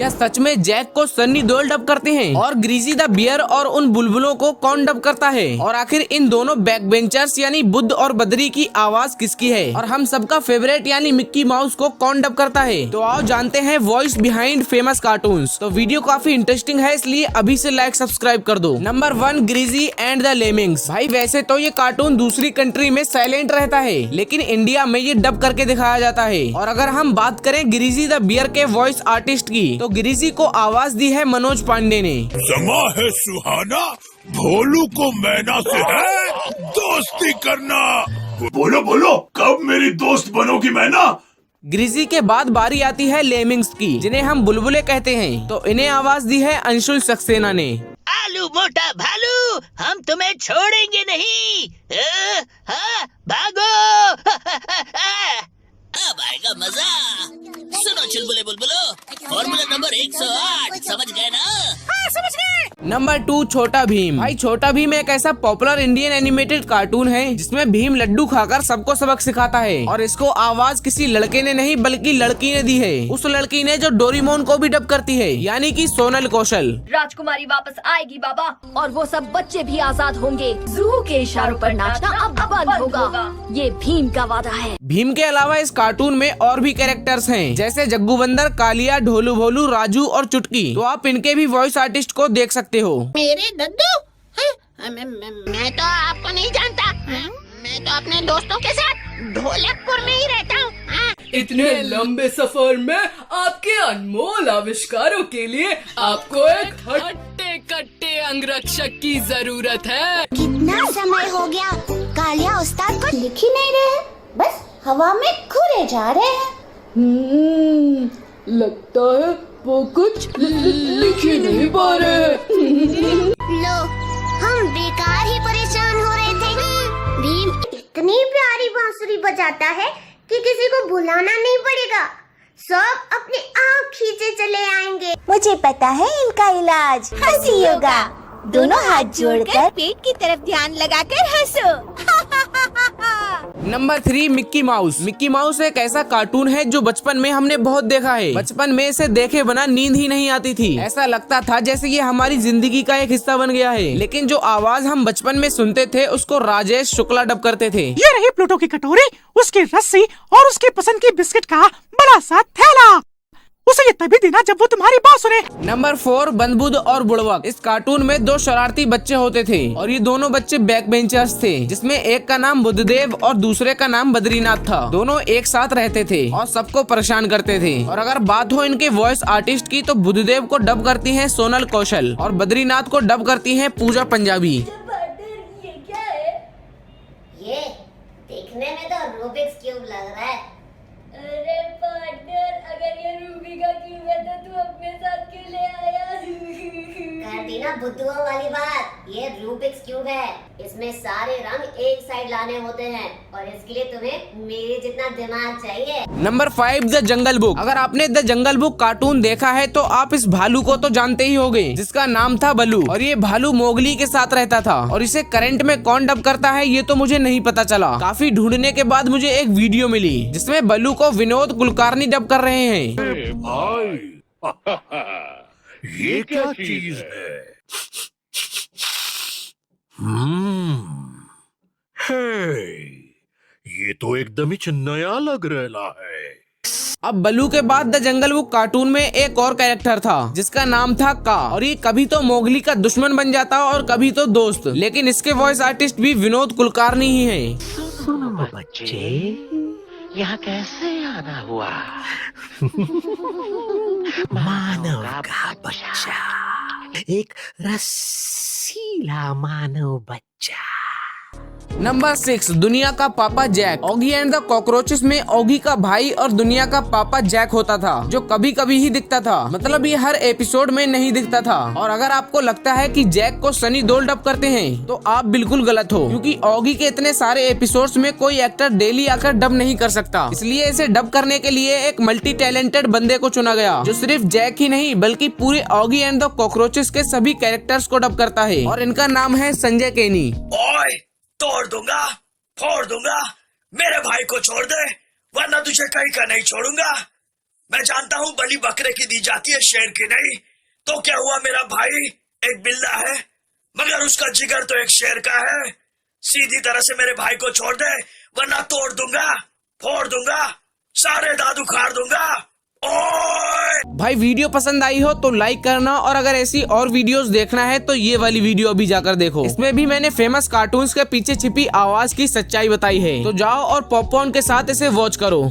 क्या सच में जैक को सन्नी देओल डब करते हैं? और ग्रीजी द बियर और उन बुलबुलों को कौन डब करता है? और आखिर इन दोनों बैक बेंचर्स यानी बुद्ध और बद्री की आवाज किसकी है? और हम सबका फेवरेट यानी मिक्की माउस को कौन डब करता है? तो आओ जानते हैं वॉइस बिहाइंड फेमस कार्टून्स। तो वीडियो काफी इंटरेस्टिंग है, इसलिए अभी से लाइक सब्सक्राइब कर दो। Number 1, greasy and the lemmings. भाई वैसे तो ये कार्टून दूसरी कंट्री में साइलेंट रहता है, लेकिन इंडिया में ये डब करके दिखाया जाता है। और अगर हम बात करें ग्रीजी द बियर के वॉइस आर्टिस्ट की, तो ग्रीजी को आवाज दी है मनोज पांडे ने। समा है सुहाना, भोलू को मैना से है दोस्ती करना। बोलो बोलो, कब मेरी दोस्त बनोगी मैना? ग्रीजी के बाद बारी आती है लेमिंग्स की, जिन्हें हम बुलबुले कहते हैं। तो इन्हें आवाज दी है अंशुल सक्सेना ने। आलू मोटा भालू, हम तुम्हें छोड़ेंगे नहीं। भागो। अब आएगा मजा। सुनो चुलबुले बुलबुलो, फॉर्मूला नंबर 108, समझ गए ना? हाँ, समझ गए। नंबर 2, छोटा भीम। भाई छोटा भीम एक ऐसा पॉपुलर इंडियन एनिमेटेड कार्टून है जिसमें भीम लड्डू खाकर सबको सबक सिखाता है। और इसको आवाज किसी लड़के ने नहीं बल्कि लड़की ने दी है। उस लड़की ने जो डोरेमोन को भी डब करती है, यानी कि सोनल कौशल। राजकुमारी वापस आएगी बाबा, और वो सब बच्चे भी आजाद होंगे। जू के इशारों पर नाचना अब बंद होगा, ये भीम का वादा है। भीम के अलावा इस कार्टून में और भी कैरेक्टर्स हैं, जैसे जग्गू बंदर, कालिया, ढोलू भोलू, राजू और चुटकी। तो आप इनके भी वॉइस आर्टिस्ट को देख सकते हो। मेरे दद्दू, मैं तो आपको नहीं जानता। मैं तो अपने दोस्तों के साथ ढोलकपुर में ही रहता हूँ। इतने लंबे सफर में आपके अनमोल आविष्कारों के लिए आपको एक हट्टे कट्टे अंगरक्षक की जरूरत है। कितना समय हो गया, कालिया उस्ताद को लिख ही नहीं रहे, बस हवा में घूरे जा रहे हैं। लगता है वो कुछ लिख ही नहीं पा रहे। लो, हम बेकार ही परेशान हो रहे थे। भीम इतनी प्यारी बांसुरी बजाता है कि किसी को बुलाना नहीं पड़ेगा, सब अपने आप खींचे चले आएंगे। मुझे पता है इनका इलाज, हंसी योगा। दोनों हाथ जोड़कर पेट की तरफ ध्यान लगाकर हंसो। Number 3, Mickey mouse. Mickey mouse एक ऐसा कार्टून है जो बचपन में हमने बहुत देखा है। बचपन में इसे देखे बिना नींद ही नहीं आती थी। ऐसा लगता था जैसे ये हमारी जिंदगी का एक हिस्सा बन गया है। लेकिन जो आवाज हम बचपन में सुनते थे उसको राजेश शुक्ला डब करते थे। ये रही प्लूटो की कटोरी, उसकी रस्सी और उसके पसंद की बिस्किट का बड़ा सा थैला। उसे ये तभी देना जब वो तुम्हारी बात सुने। नंबर 4, बंदबुद और बुड़वक। इस कार्टून में 2 शरारती बच्चे होते थे और ये दोनों बच्चे बैक बेंचर्स थे, जिसमें एक का नाम बुद्धदेव और दूसरे का नाम बद्रीनाथ था। दोनों एक साथ रहते थे और सबको परेशान करते थे। और अगर बात हो इनके वॉइस आर्टिस्ट की, तो बुद्धदेव को डब करती है सोनल कौशल और बद्रीनाथ को डब करती है पूजा पंजाबी। ये क्या है? ये देखने में तो रूबिक्स क्यूब लग रहा है। अरे पार्टनर, अगर ये रूबी का क्यूब है तो तू अपने साथ क्यों ले आया? कर दी ना बुद्धुओं वाली बात। ये रूबिक्स क्यूब है, इसमें सारे रंग एक साइड लाने होते हैं और इसके लिए तुम्हें मेरे जितना दिमाग चाहिए। Number 5, the jungle book. अगर आपने द जंगल बुक कार्टून देखा है तो आप इस भालू को तो जानते ही होंगे, जिसका नाम था बलू। और ये भालू मोगली के साथ रहता था। और इसे करंट में कौन डब करता है ये तो मुझे नहीं पता चला। काफी ढूंढने के बाद मुझे एक वीडियो मिली जिसमें बलू को विनोद कुलकर्णी डब कर रहे हैं। भाई ये क्या चीज है? हे, ये तो एकदम ही नया लग रहा है। अब बलू के बाद द जंगल बुक कार्टून में एक और कैरेक्टर था जिसका नाम था का। और ये कभी तो मोगली का दुश्मन बन जाता और कभी तो दोस्त। लेकिन इसके वॉइस आर्टिस्ट भी विनोद कुलकर्णी ही हैं। सुनो बच्चे, यहाँ कैसे आना हुआ? मानव का बच्चा, एक रसीला मानव बच्चा। नंबर 6, दुनिया का पापा Jack. Oggy and the cockroaches में ऑगी का भाई और दुनिया का पापा जैक होता था, जो कभी कभी ही दिखता था। मतलब ये हर एपिसोड में नहीं दिखता था। और अगर आपको लगता है कि जैक को सनी देओल डब करते हैं तो आप बिल्कुल गलत हो, क्योंकि ऑगी के इतने सारे एपिसोड्स में कोई एक्टर डेली आकर डब नहीं कर सकता। इसलिए इसे डब करने के लिए एक मल्टी टैलेंटेड बंदे को चुना गया, जो सिर्फ जैक ही नहीं बल्कि पूरे ऑगी एंड द कॉकरोचेस के सभी कैरेक्टर्स को डब करता है। और इनका नाम है संजय केनी। ओए, तोड़ दूंगा, फोड़ दूंगा, मेरे भाई को छोड़ दे, वरना तुझे कहीं का नहीं छोड़ूंगा। मैं जानता हूँ बलि बकरे की दी जाती है, शेर की नहीं। तो क्या हुआ, मेरा भाई एक बिल्ला है मगर उसका जिगर तो एक शेर का है। सीधी तरह से मेरे भाई को छोड़ दे वरना तोड़ दूंगा, फोड़ दूंगा, सारे दांत उखाड़ दूंगा। ओए! भाई वीडियो पसंद आई हो तो लाइक करना, और अगर ऐसी और वीडियोस देखना है तो ये वाली वीडियो अभी जाकर देखो। इसमें भी मैंने फेमस कार्टून्स के पीछे छिपी आवाज की सच्चाई बताई है। तो जाओ और पॉपकॉर्न के साथ इसे वॉच करो।